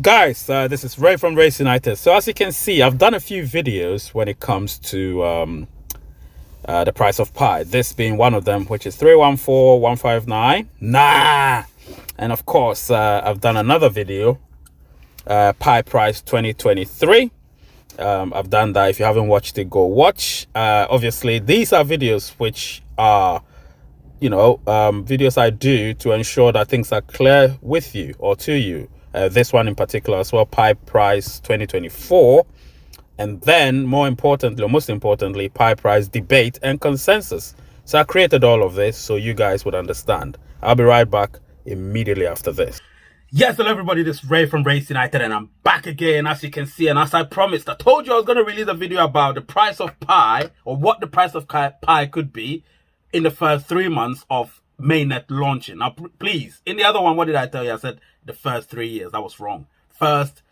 Guys, this is Ray from Race United. So as you can see, I've done a few videos when it comes to the price of pi. This being one of them, which is 314159. Nah. And of course, I've done another video, pi price 2023. I've done that. If you haven't watched it, go watch. Obviously, these are videos which are, videos I do to ensure that things are clear with you or to you. This one in particular as well, pi price 2024. And then most importantly, pi price debate and consensus. So I created all of this so you guys would understand. I'll be right back immediately after this. Yes, hello everybody, this is Ray from Race United and I'm back again, as you can see. And as I promised, I told you I was going to release a video about the price of pi, or what the price of pi could be in the first 3 months of mainnet launching. Now, please, in the other one, what did I tell you? I said the first 3 years. That was wrong. First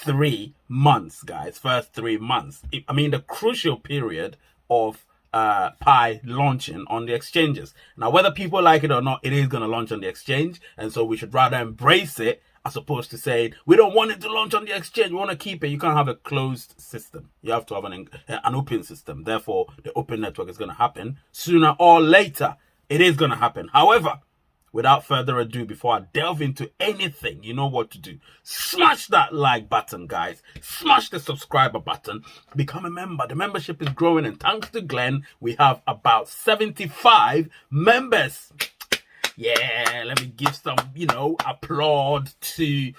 3 months, guys. First 3 months. I mean, the crucial period of pi launching on the exchanges. Now, whether people like it or not, it is going to launch on the exchange. And so we should rather embrace it as opposed to saying, we don't want it to launch on the exchange. We want to keep it. You can't have a closed system. You have to have an open system. Therefore, the open network is going to happen sooner or later. It is going to happen. However, without further ado, before I delve into anything, you know what to do. Smash that like button, guys. Smash the subscriber button. Become a member. The membership is growing, and thanks to Glenn, we have about 75 members. Yeah, let me give some, applause to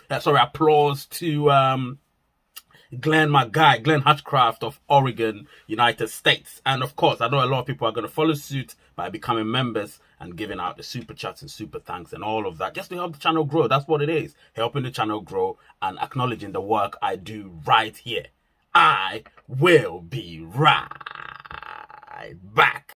Glenn, my guy, Glenn Hatchcraft of Oregon, United States. And of course, I know a lot of people are going to follow suit by becoming members and giving out the super chats and super thanks and all of that, just to help the channel grow. That's what it is. Helping the channel grow and acknowledging the work I do right here. I will be right back.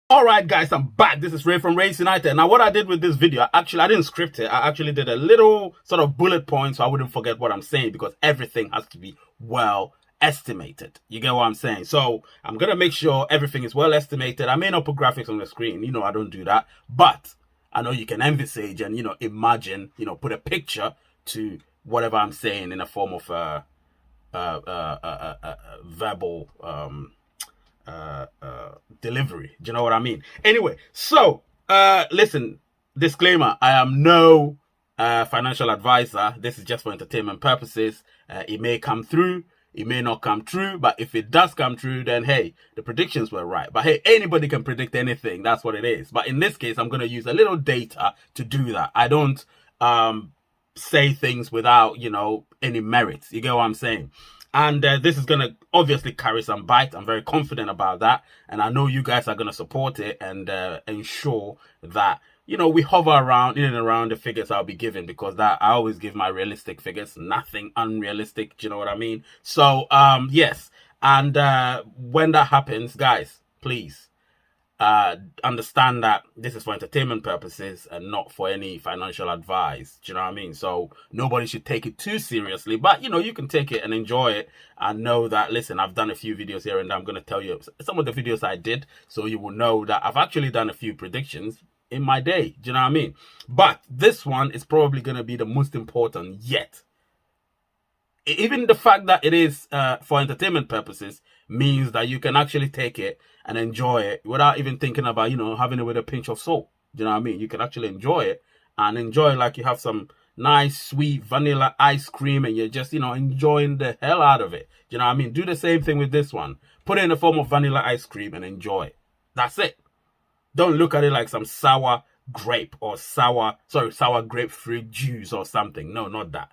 Alright guys, I'm back. This is Ray from Race United. Now what I did with this video, I didn't script it. I actually did a little sort of bullet point so I wouldn't forget what I'm saying, because everything has to be well estimated. You get what I'm saying? So I'm going to make sure everything is well estimated. I may not put graphics on the screen. I don't do that. But I know you can envisage and, imagine, put a picture to whatever I'm saying in a form of verbal delivery. Do you know what I mean? Anyway, so listen, disclaimer, I am no financial advisor. This is just for entertainment purposes. It may come through, it may not come true, but if it does come true, then hey, the predictions were right. But hey, anybody can predict anything. That's what it is. But in this case, I'm going to use a little data to do that. I don't say things without, any merit. You get what I'm saying? And this is going to obviously carry some bite. I'm very confident about that. And I know you guys are going to support it and ensure that, we hover around, in and around the figures I'll be giving, because that I always give my realistic figures, nothing unrealistic. Do you know what I mean? So, yes. And when that happens, guys, please understand that this is for entertainment purposes and not for any financial advice. Do you know what I mean? So nobody should take it too seriously, but you can take it and enjoy it and know that, listen, I've done a few videos here and I'm going to tell you some of the videos I did, so you will know that I've actually done a few predictions in my day. Do you know what I mean? But this one is probably going to be the most important yet. Even the fact that it is for entertainment purposes means that you can actually take it and enjoy it without even thinking about, having it with a pinch of salt. Do you know what I mean? You can actually enjoy it and enjoy it like you have some nice, sweet vanilla ice cream and you're just, enjoying the hell out of it. Do you know what I mean? Do the same thing with this one. Put it in the form of vanilla ice cream and enjoy it. That's it. Don't look at it like some sour grape or sour grapefruit juice or something. No, not that.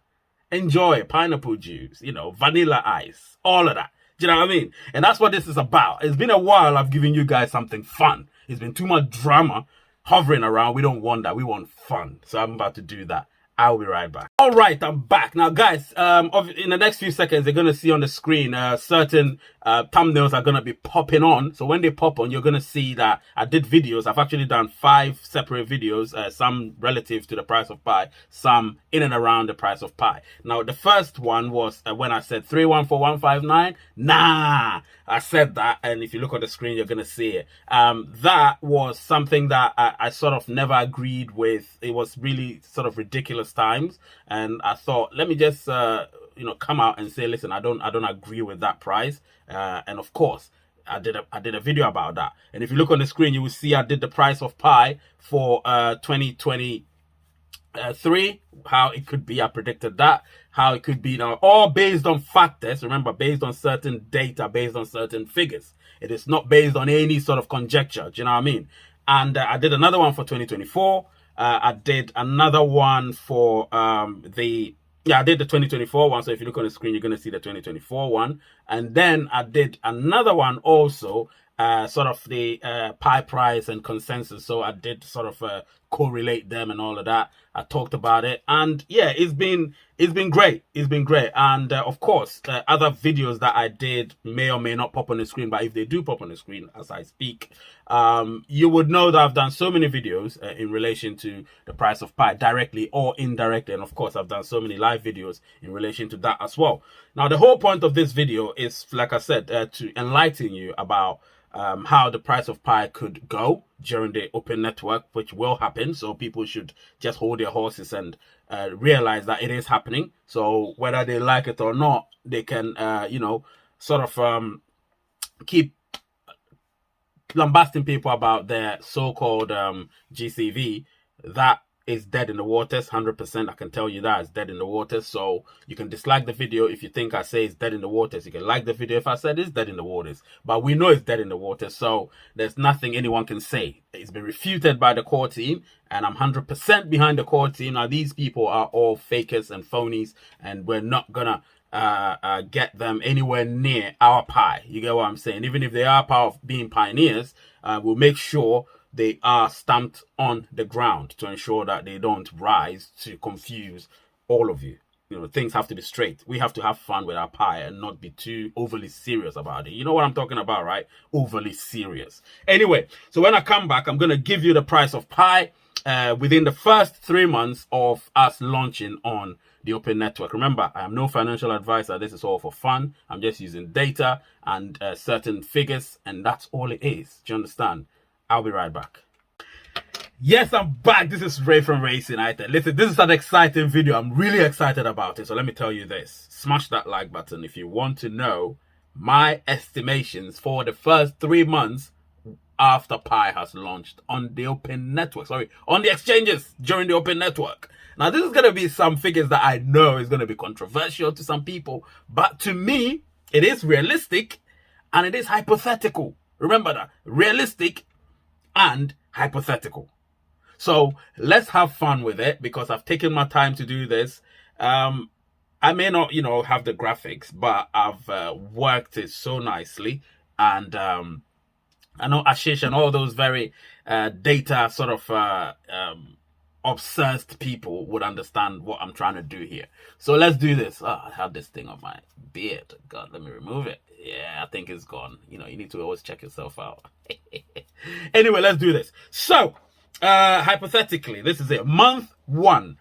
Enjoy pineapple juice, vanilla ice, all of that. Do you know what I mean? And that's what this is about. It's been a while I've given you guys something fun. It's been too much drama hovering around. We don't want that. We want fun. So I'm about to do that. I'll be right back. All right, I'm back. Now, guys, in the next few seconds, you're going to see on the screen certain thumbnails are going to be popping on. So when they pop on, you're going to see that I did videos. I've actually done 5 separate videos, some relative to the price of pi, some in and around the price of pi. Now, the first one was when I said 314159. Nah, I said that. And if you look on the screen, you're going to see it. That was something that I sort of never agreed with. It was really sort of ridiculous times, and I thought, let me just come out and say, listen, I don't agree with that price. And of course, I did a video about that. And if you look on the screen, you will see I did the price of pi for 2023, how it could be. I predicted that, how it could be now, all based on factors. Remember, based on certain data, based on certain figures. It is not based on any sort of conjecture. Do you know what I mean? And I did another one for 2024. I did another one for I did the 2024 one. So if you look on the screen, you're going to see the 2024 one. And then I did another one also, sort of the pi price and consensus. So I did sort of correlate them and all of that. I talked about it, and yeah, it's been great. It's been great. And of course, other videos that I did may or may not pop on the screen, but if they do pop on the screen as I speak, you would know that I've done so many videos in relation to the price of pi, directly or indirectly. And of course, I've done so many live videos in relation to that as well. Now, the whole point of this video is, like I said, to enlighten you about how the price of pi could go during the open network, which will happen. So people should just hold their horses and realize that it is happening. So whether they like it or not, they can, sort of keep lambasting people about their so-called GCV. That is dead in the waters, 100%. I can tell you that it's dead in the waters. So you can dislike the video if you think I say it's dead in the waters. You can like the video if I said it's dead in the waters. But we know it's dead in the waters, so there's nothing anyone can say. It's been refuted by the core team, and I'm 100% behind the core team. Now, these people are all fakers and phonies, and we're not gonna get them anywhere near our pi. You get what I'm saying? Even if they are part of being pioneers, we'll make sure they are stamped on the ground to ensure that they don't rise to confuse all of you. You know, things have to be straight. We have to have fun with our pi and not be too overly serious about it. You know what I'm talking about, right? Overly serious. Anyway, so when I come back, I'm going to give you the price of pi within the first 3 months of us launching on the open network. Remember, I am no financial advisor. This is all for fun. I'm just using data and certain figures, and that's all it is. Do you understand? I'll be right back. Yes, I'm back. This is Ray from Racing United. Listen, this is an exciting video. I'm really excited about it. So let me tell you this. Smash that like button if you want to know my estimations for the first 3 months after pi has launched on the open network. Sorry, on the exchanges during the open network. Now, this is going to be some figures that I know is going to be controversial to some people. But to me, it is realistic and it is hypothetical. Remember that. Realistic and hypothetical. So let's have fun with it, because I've taken my time to do this. I may not, have the graphics, but I've worked it so nicely. And I know Ashish and all those very data sort of obsessed people would understand what I'm trying to do here. So let's do this. Oh, I have this thing on my beard. God, let me remove it. Yeah, I think it's gone. You need to always check yourself out. Anyway, let's do this. So, hypothetically, this is it. Month one.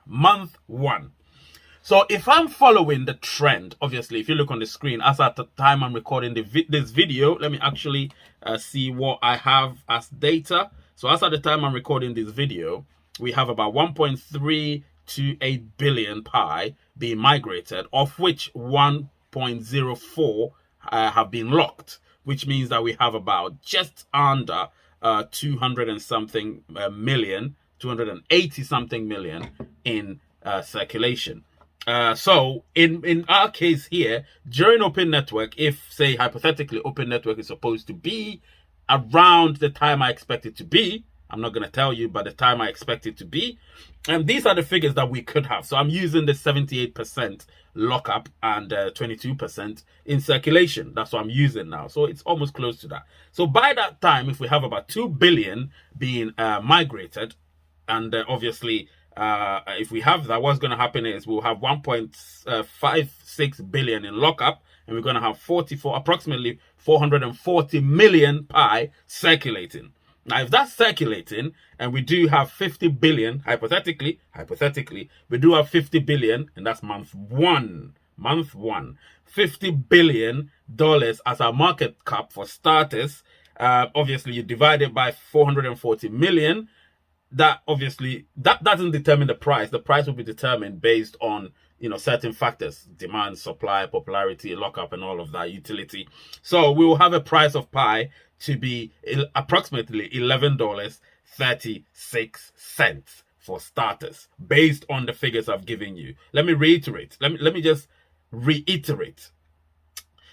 So if I'm following the trend, obviously, if you look on the screen, as at the time I'm recording this video, let me actually see what I have as data. So as at the time I'm recording this video, we have about 1.328 billion pi being migrated, of which 1.04 have been locked, which means that we have about just under 200 and something million, 280 something million in circulation. So in our case here, during open network, if say hypothetically open network is supposed to be around the time I expect it to be, I'm not going to tell you, but the time I expect it to be. And these are the figures that we could have. So I'm using the 78% lockup and 22% in circulation. That's what I'm using now. So it's almost close to that. So by that time, if we have about 2 billion being migrated, and obviously if we have that, what's going to happen is we'll have 1.56 billion in lockup, and we're going to have approximately 440 million pi circulating. Now, if that's circulating, and we do have 50 billion, hypothetically, we do have 50 billion, and that's month one, $50 billion as our market cap for starters. Obviously, you divide it by 440 million. That obviously, that doesn't determine the price. The price will be determined based on, certain factors: demand, supply, popularity, lockup, and all of that, utility. So we will have a price of pi to be approximately $11.36 for starters, based on the figures I've given you. Let me reiterate. Let me just reiterate.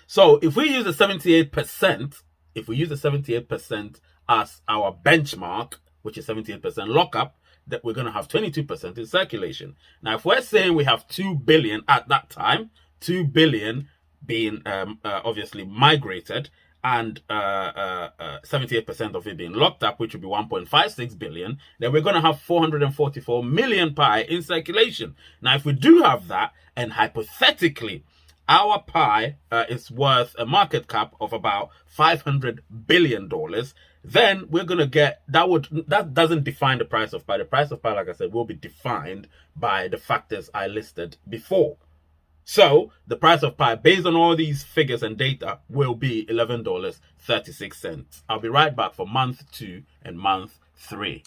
So if we use the 78%, as our benchmark, which is 78% lockup, that we're going to have 22% in circulation. Now, if we're saying we have 2 billion at that time, 2 billion being obviously migrated, and 78% of it being locked up, which would be 1.56 billion, then we're going to have 444 million pi in circulation. Now, if we do have that, and hypothetically, our pi is worth a market cap of about $500 billion, then we're going to get, that doesn't define the price of pi. The price of pi, like I said, will be defined by the factors I listed before. So the price of pi, based on all these figures and data, will be $11.36. I'll be right back for month 2 and month 3.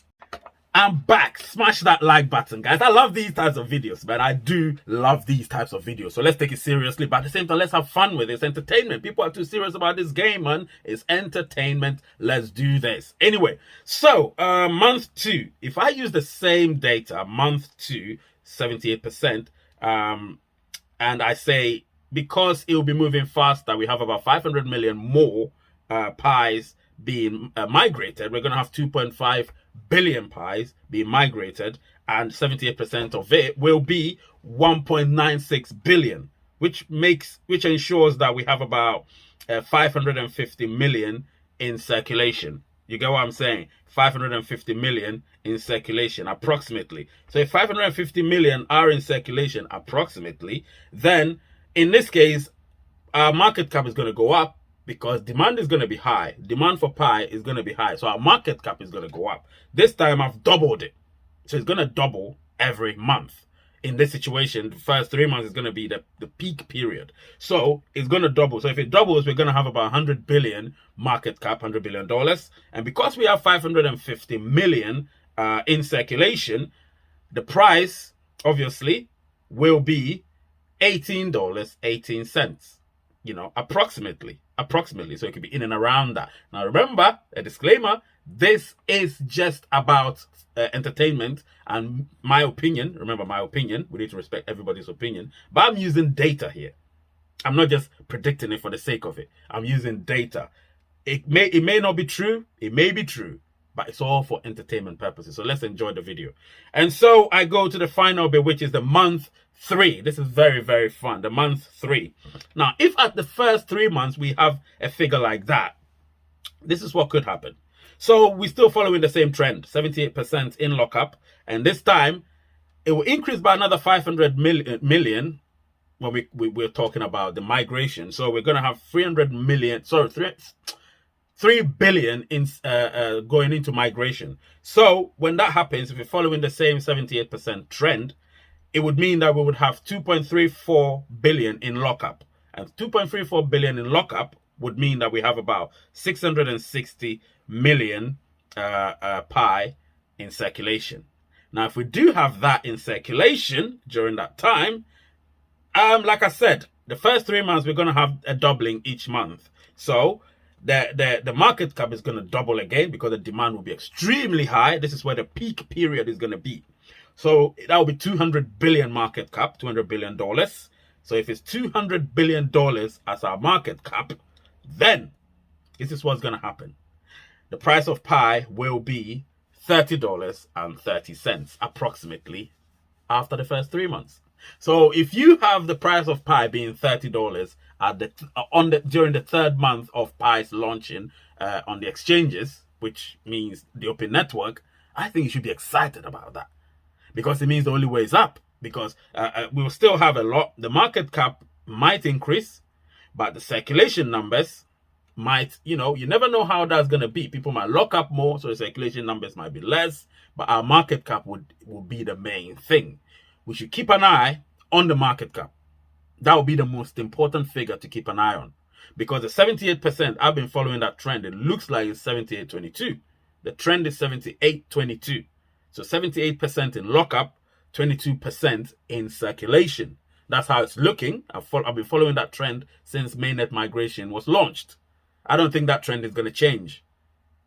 I'm back. Smash that like button, guys. I love these types of videos, man. I do love these types of videos. So let's take it seriously, but at the same time, let's have fun with it. It's entertainment. People are too serious about this game, man. It's entertainment. Let's do this. Anyway, so month 2, if I use the same data, month 2, 78%, and I say, because it will be moving faster, we have about 500 million more pies being migrated. We're going to have 2.5 billion pies being migrated, and 78% of it will be 1.96 billion, which ensures that we have about 550 million in circulation. You get what I'm saying? 550 million in circulation, approximately. So if 550 million are in circulation, approximately, then in this case, our market cap is going to go up, because demand is going to be high. Demand for pi is going to be high. So our market cap is going to go up. This time I've doubled it. So it's going to double every month. In this situation, the first 3 months is going to be the peak period. So it's going to double. So if it doubles, we're going to have about 100 billion market cap, $100 billion. And because we have 550 million in circulation, the price, obviously, will be $18.18. Approximately. So it could be in and around that. Now, remember, a disclaimer, this is just about entertainment and my opinion. Remember, my opinion. We need to respect everybody's opinion. But I'm using data here. I'm not just predicting it for the sake of it. I'm using data. It may not be true. It may be true. But it's all for entertainment purposes. So let's enjoy the video. And so I go to the final bit, which is the month 3. This is very, very fun. The month 3. Now, if at the first 3 months we have a figure like that, this is what could happen. So we're still following the same trend, 78% in lockup. And this time, it will increase by another 500 million when we're talking about the migration. So we're going to have 3 billion in going into migration. So when that happens, if we're following the same 78% trend, it would mean that we would have 2.34 billion in lockup. And 2.34 billion in lockup would mean that we have about 660 million pi in circulation. Now, if we do have that in circulation during that time, like I said, the first 3 months, we're going to have a doubling each month. So the market cap is going to double again, because the demand will be extremely high. This is where the peak period is going to be. So that will be 200 billion market cap, $200 billion. So if it's $200 billion as our market cap, then this is what's going to happen. The price of pi will be $30.30 approximately after the first 3 months. So if you have the price of pi being $30 during the 3rd month of pi's launching on the exchanges, which means the open network, I think you should be excited about that. because it means the only way is up. Because we will still have a lot. The market cap might increase, but the circulation numbers might, you never know how that's going to be. People might lock up more, so the circulation numbers might be less, but our market cap will be the main thing. We should keep an eye on the market cap. That will be the most important figure to keep an eye on. Because the 78%, I've been following that trend. It looks like it's 78.22. The trend is 78.22. So 78% in lockup, 22% in circulation. That's how it's looking. I've been following that trend since mainnet migration was launched. I don't think that trend is going to change.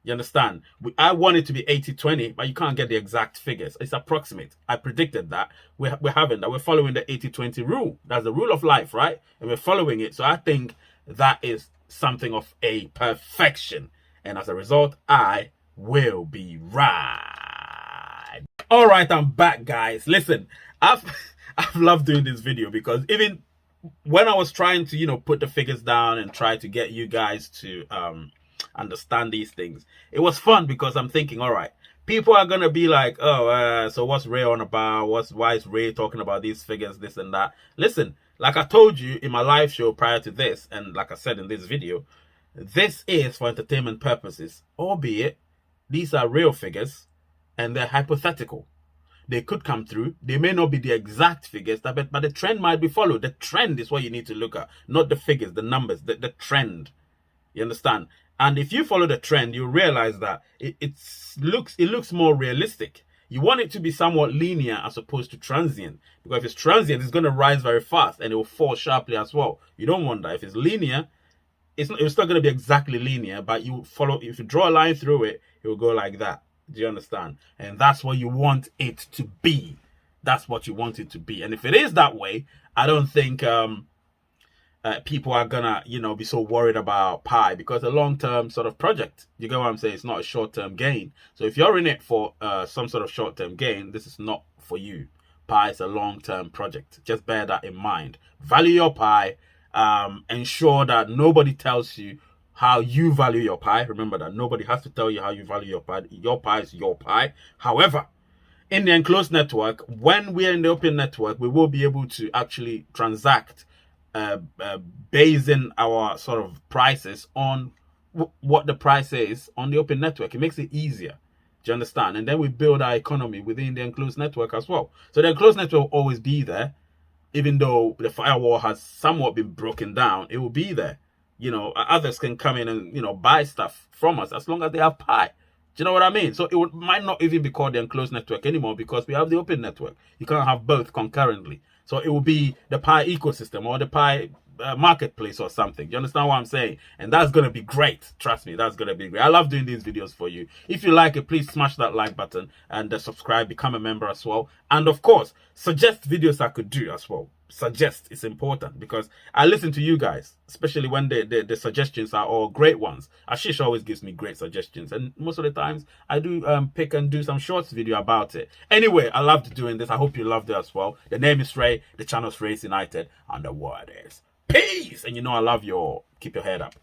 You understand? I want it to be 80-20, but you can't get the exact figures. It's approximate. I predicted that. We're having that. We're following the 80-20 rule. That's the rule of life, right? And we're following it. So I think that is something of a perfection. And as a result, I will be right. All right, I'm back, guys. Listen, I've loved doing this video because even when I was trying to, put the figures down and try to get you guys to understand these things, it was fun because I'm thinking, all right, people are gonna be like, oh, so what's Ray on about? Why is Ray talking about these figures, this and that? Listen, like I told you in my live show prior to this, and like I said in this video, this is for entertainment purposes, albeit these are real figures and they're hypothetical. They could come through. They may not be the exact figures, but the trend might be followed. The trend is what you need to look at, not the figures, the numbers, the trend. You understand? And if you follow the trend, you realize that it looks more realistic. You want it to be somewhat linear as opposed to transient. Because if it's transient, it's going to rise very fast and it will fall sharply as well. You don't want that. If it's linear, it's not going to be exactly linear, but you follow. If you draw a line through it, it will go like that. Do you understand? And that's what you want it to be. That's what you want it to be. And if it is that way, I don't think people are gonna, be so worried about Pi, because it's a long-term sort of project. You get what I'm saying? It's not a short-term gain. So if you're in it for some sort of short-term gain, this is not for you. Pi is a long-term project. Just bear that in mind. Value your Pi. Ensure that nobody tells you how you value your Pi. Remember that nobody has to tell you how you value your Pi. Your Pi is your Pi. However, in the enclosed network, when we're in the open network, we will be able to actually transact basing our sort of prices on what the price is on the open network. It makes it easier. Do you understand? And then we build our economy within the enclosed network as well. So the enclosed network will always be there. Even though the firewall has somewhat been broken down, it will be there. Others can come in and, buy stuff from us as long as they have Pi. Do you know what I mean? So it might not even be called the enclosed network anymore because we have the open network. You can't have both concurrently. So it will be the Pi ecosystem or the Pi marketplace or something. You understand what I'm saying? And that's going to be great. Trust me, that's going to be great. I love doing these videos for you. If you like it, please smash that like button and subscribe, become a member as well. And of course, suggest videos I could do as well. Suggest is important because I listen to you guys, especially when the suggestions are all great ones. Ashish always gives me great suggestions, and most of the times I do pick and do some shorts video about it. Anyway, I loved doing this. I hope you loved it as well. The name is Ray, the channel is Race United, and the word is peace. And I love you all. Keep your head up.